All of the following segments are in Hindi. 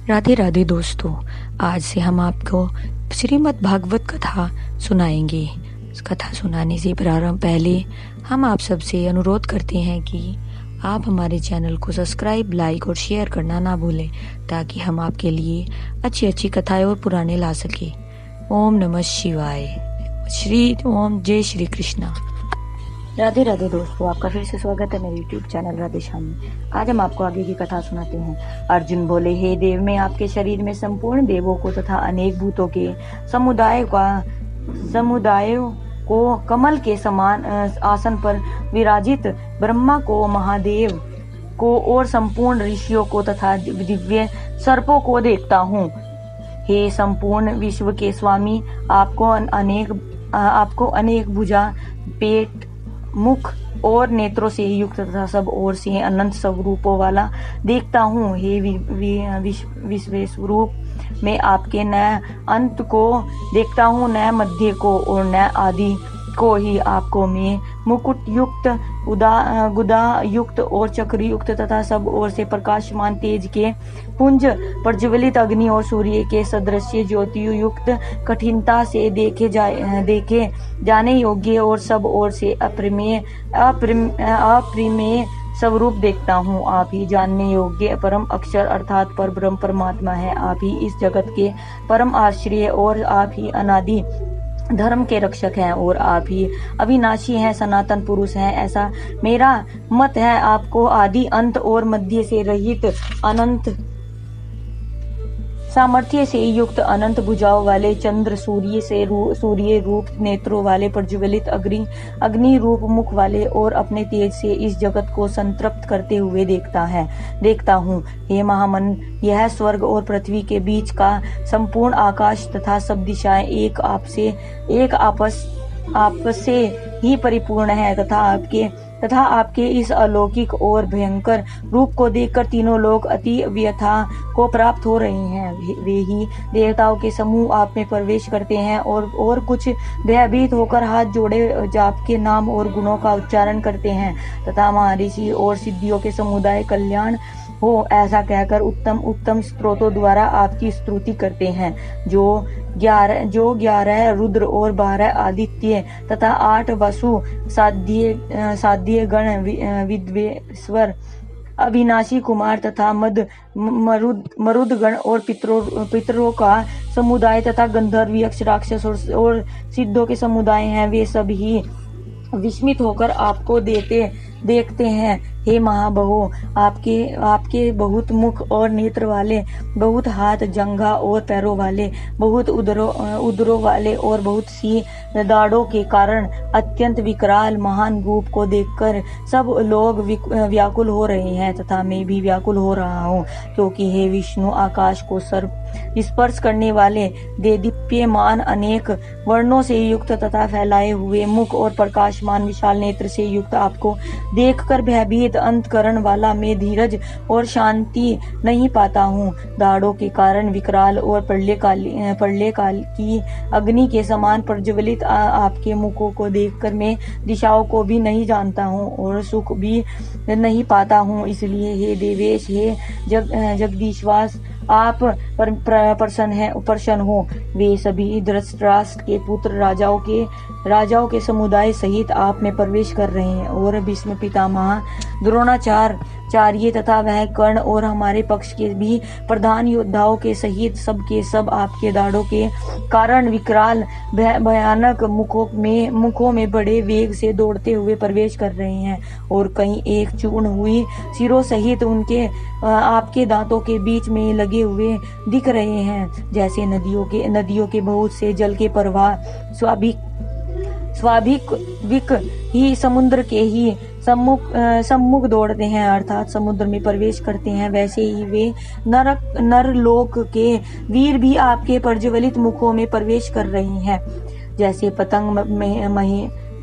राधे राधे दोस्तों, आज से हम आपको श्रीमद् भागवत कथा सुनाएंगे। इस कथा सुनाने से प्रारंभ पहले हम आप सबसे अनुरोध करते हैं कि आप हमारे चैनल को सब्सक्राइब, लाइक और शेयर करना ना भूलें, ताकि हम आपके लिए अच्छी अच्छी कथाएं और पुराने ला सके। ओम नमः शिवाय। ओम जय श्री कृष्णा। राधे राधे दोस्तों, आपका फिर से स्वागत है मेरे YouTube चैनल राधे श्याम में। आज हम आपको आगे की कथा सुनाते हैं। अर्जुन बोले, हे देव, मैं आपके शरीर में संपूर्ण देवों को तथा अनेक भूतों के समुदाय को कमल के समान आसन पर विराजित ब्रह्मा को, महादेव को और संपूर्ण ऋषियों को तथा दिव्य सर्पों को देखता हूँ। हे संपूर्ण विश्व के स्वामी, आपको अनेक भुजा, पेट, मुख और नेत्रों से युक्त तथा सब ओर से अनंत स्वरूपों वाला देखता हूँ। हे विश्व स्वरूप, मैं आपके न अंत को देखता हूँ, न मध्य को और न आदि को ही। आपको मैं मुकुट युक्त, गुदा युक्त और चक्र युक्त तथा सब ओर से प्रकाशमान तेज के पुंज, प्रज्वलित अग्नि और सूर्य के सदृश ज्योति युक्त, कठिनता से देखे जाने योग्य और सब ओर से अप्रिमेय स्वरूप देखता हूँ। आप ही जानने योग्य परम अक्षर अर्थात पर ब्रह्म परमात्मा है। आप ही इस जगत के परम आश्रय और आप ही अनादि धर्म के रक्षक हैं और आप ही अविनाशी हैं, सनातन पुरुष हैं, ऐसा मेरा मत है। आपको आदि, अंत और मध्य से रहित, अनंत सामर्थ्य से युक्त, अनंत भुजाओं वाले, चंद्र सूर्य रूप नेत्रों वाले, प्रज्वलित अग्नि रूप मुख वाले और अपने तेज से इस जगत को संतृप्त करते हुए देखता हूँ। हे महामन, यह स्वर्ग और पृथ्वी के बीच का संपूर्ण आकाश तथा सब दिशाएं एक आपस से ही परिपूर्ण है तथा आपके इस अलौकिक और भयंकर रूप को देखकर तीनों लोग अति व्यथा को प्राप्त हो रहे हैं। वे ही देवताओं के समूह आप में प्रवेश करते हैं और कुछ भयभीत होकर हाथ जोड़े आपके नाम और गुणों का उच्चारण करते हैं तथा महर्षि और सिद्धियों के समुदाय कल्याण हो, ऐसा कहकर उत्तम स्त्रोतों द्वारा आपकी स्तुति करते हैं। जो 11 रुद्र और 12 आदित्य तथा 8 वसु, साध्य गण, विद्वेश्वर, अविनाशी कुमार तथा मरुद गण और पितरों का समुदाय तथा गंधर्व, यक्ष, राक्षस और सिद्धों के समुदाय हैं। वे सब ही विस्मित होकर आपको देखते हैं। हे महाबहो, आपके बहुत मुख और नेत्र वाले, बहुत हाथ, जंघा और पैरों वाले, बहुत उदरों वाले और बहुत सी दाढ़ों के कारण अत्यंत विकराल महान रूप को देखकर सब लोग व्याकुल हो रहे हैं तथा मैं भी व्याकुल हो रहा हूँ, क्योंकि हे विष्णु, आकाश को स्पर्श करने वाले, देदीप्यमान अनेक वर्णों से युक्त तथा फैलाए हुए मुख और प्रकाशमान विशाल नेत्र से युक्त आपको देखकर भयभीत अंतकरण वाला मैं धीरज और शांति नहीं पाता हूँ। दाढ़ों के कारण विकराल और प्रलय काल की अग्नि के समान प्रज्वलित आपके मुखों को देखकर मैं दिशाओं को भी नहीं जानता हूँ और सुख भी नहीं पाता हूँ। इसलिए हे देवेश, हे जगदीश्वास, आप प्रसन्न हो। वे सभी धृतराष्ट्र के पुत्र राजाओं के समुदाय सहित आप में प्रवेश कर रहे हैं और भीष्म पितामह, द्रोणाचार्य तथा वह कर्ण और हमारे पक्ष के भी प्रधान योद्धाओं के सहित सब आपके दाढ़ों के कारण विकराल भयानक मुखों में बड़े वेग से दौड़ते हुए प्रवेश कर रहे हैं और कहीं एक चूर्ण हुई सिरों सहित उनके आपके दांतों के बीच में लगे हुए दिख रहे हैं, जैसे नदियों के बहुत से जल के प्रवाह स्वाभाविक ही समुद्र के ही सम्मुख दौड़ते हैं, अर्थात समुद्र में प्रवेश करते हैं। वैसे ही वे नरलोक के वीर भी आपके प्रज्वलित मुखों में प्रवेश कर रहे हैं। जैसे पतंग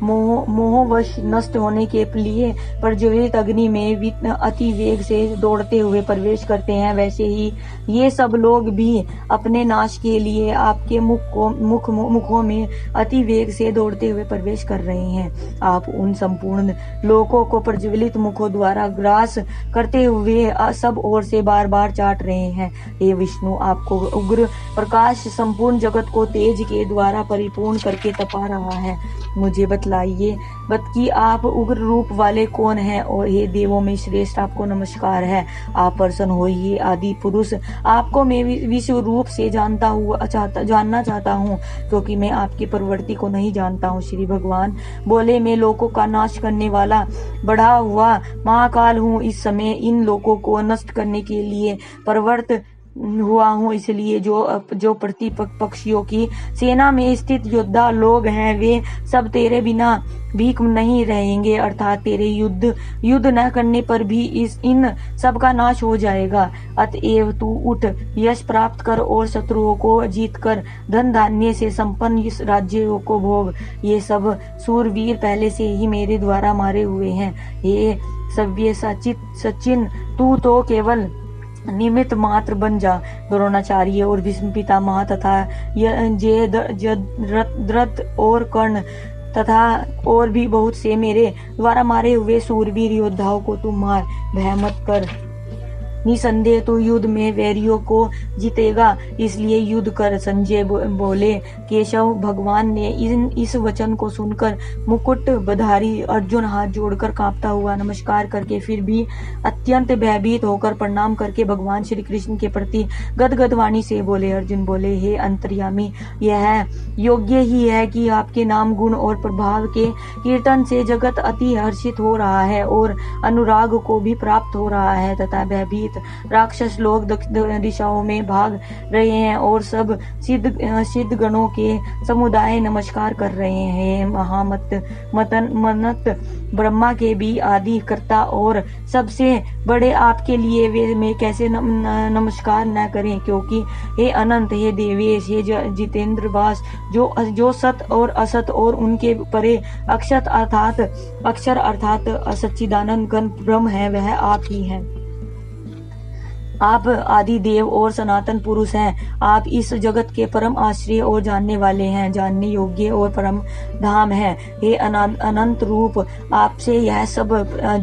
मोहवश नष्ट होने के लिए प्रज्वलित अग्नि में अति वेग से दौड़ते हुए प्रवेश करते हैं, वैसे ही ये सब लोग भी अपने नाश के लिए आपके मुखों में अति वेग से दौड़ते हुए प्रवेश कर रहे हैं। आप उन संपूर्ण लोकों को प्रज्वलित मुखों द्वारा ग्रास करते हुए सब ओर से बार बार चाट रहे हैं। हे विष्णु, आपको उग्र प्रकाश संपूर्ण जगत को तेज के द्वारा परिपूर्ण करके तपा रहा है। मुझे बतलाइए कि आप उग्र रूप वाले कौन हैं, और हे देवों में श्रेष्ठ, आपको नमस्कार है। आप प्रसन्न होइए आदि पुरुष, आपको मैं विश्व रूप से जानना चाहता हूँ, क्योंकि मैं आपकी प्रवृत्ति को नहीं जानता हूँ। श्री भगवान बोले, मैं लोकों का नाश करने वाला बढ़ा हुआ महाकाल हूँ। इस समय इन लोकों को नष्ट करने के लिए प्रवृत्त हुआ हूँ, इसलिए जो प्रतिपक्षियों की सेना में स्थित योद्धा लोग हैं, वे सब तेरे बिना भीख नहीं रहेंगे, अर्थात तेरे युद्ध न करने पर भी इन सब का नाश हो जाएगा। अतएव तू उठ, यश प्राप्त कर और शत्रुओं को जीत कर धन धान्य से संपन्न इस राज्यों को भोग। ये सब सूरवीर पहले से ही मेरे द्वारा मारे हुए हैं। हे सव्य सचिन, तू तो केवल निमित्त मात्र बन जा। द्रोणाचार्य और भीष्म पितामह तथा जयद्रथ और कर्ण तथा और भी बहुत से मेरे द्वारा मारे हुए सूरवीर योद्धाओं को तू मार, भय मत कर। निसंदेह तू युद्ध में वैरियों को जीतेगा, इसलिए युद्ध कर। संजय बोले, केशव भगवान ने इस वचन को सुनकर मुकुट बधारी अर्जुन हाथ जोड़कर कांपता हुआ नमस्कार करके फिर भी अत्यंत भयभीत होकर प्रणाम करके भगवान श्री कृष्ण के प्रति गदगद वाणी से बोले। अर्जुन बोले, हे अंतर्यामी, यह योग्य ही है कि आपके नाम गुण और प्रभाव के कीर्तन से जगत अति हर्षित हो रहा है और अनुराग को भी प्राप्त हो रहा है, तथा भयभीत राक्षस लोग दिशाओं में भाग रहे हैं और सब सिद्ध गणों के समुदाय नमस्कार कर रहे हैं। महामनत ब्रह्मा के भी आदि कर्ता और सबसे बड़े आपके लिए वे मैं कैसे नमस्कार न करें, क्योंकि हे अनंत, हे देवेश, हे जितेंद्र वास, जो सत और असत और उनके परे अक्षर अर्थात सच्चिदानंद घन ब्रह्म है, वह आप ही हैं। आप आदि देव और सनातन पुरुष हैं। आप इस जगत के परम आश्रय और जानने वाले हैं, जानने योग्य और परम धाम है। हे अनंत रूप, आपसे यह सब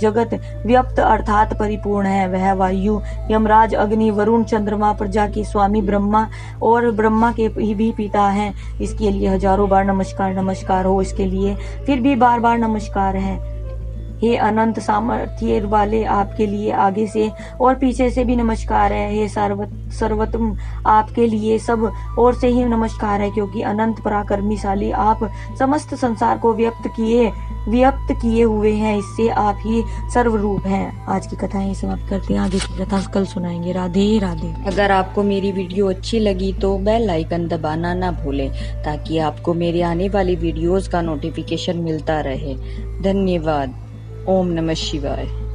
जगत व्याप्त अर्थात परिपूर्ण है। वह वायु, यमराज, अग्नि, वरुण, चंद्रमा, प्रजा के स्वामी ब्रह्मा और ब्रह्मा के भी पिता हैं। इसके लिए हजारों बार नमस्कार हो, इसके लिए फिर भी बार बार नमस्कार है। हे अनंत सामर्थ्य वाले, आपके लिए आगे से और पीछे से भी नमस्कार है। हे सर्वोत्तम, आपके लिए सब ओर से ही नमस्कार है, क्योंकि अनंत पराक्रमीशाली आप समस्त संसार को व्यक्त किए हुए हैं, इससे आप ही सर्वरूप हैं। आज की कथा यही समाप्त करते हैं, आगे की कथा कल सुनाएंगे। राधे राधे। अगर आपको मेरी वीडियो अच्छी लगी तो बेल आइकन दबाना ना भूलें, ताकि आपको मेरे आने वाली वीडियोस का नोटिफिकेशन मिलता रहे। धन्यवाद। ओम नमः शिवाय।